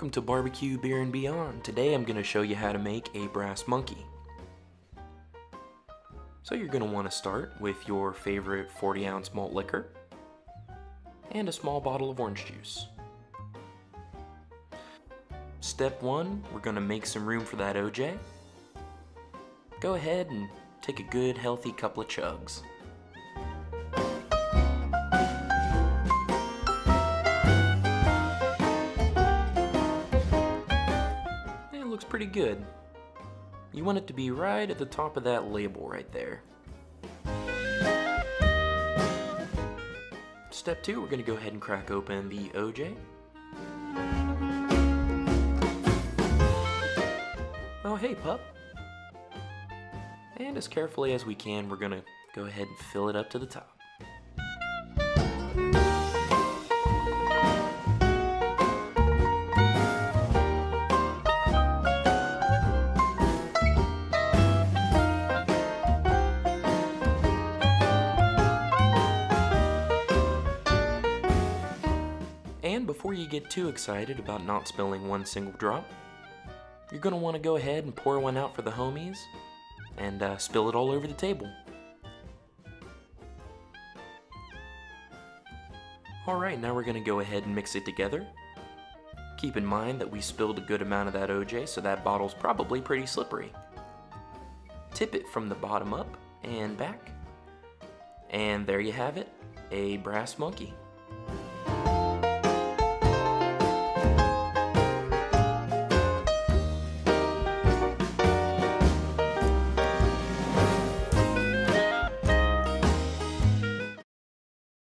Welcome to Barbecue Beer and Beyond. Today I'm going to show you how to make a brass monkey. So you're going to want to start with your favorite 40-ounce malt liquor and a small bottle of orange juice. Step 1, we're going to make some room for that OJ. Go ahead and take a good healthy couple of chugs. Looks pretty good. You want it to be right at the top of that label right there. Step 2, we're going to go ahead and crack open the OJ. Oh hey pup. And as carefully as we can, we're going to go ahead and fill it up to the top. And before you get too excited about not spilling one single drop, you're going to want to go ahead and pour one out for the homies and spill it all over the table. Alright, now we're going to go ahead and mix it together. Keep in mind that we spilled a good amount of that OJ, so that bottle's probably pretty slippery. Tip it from the bottom up and back. And there you have it, a brass monkey.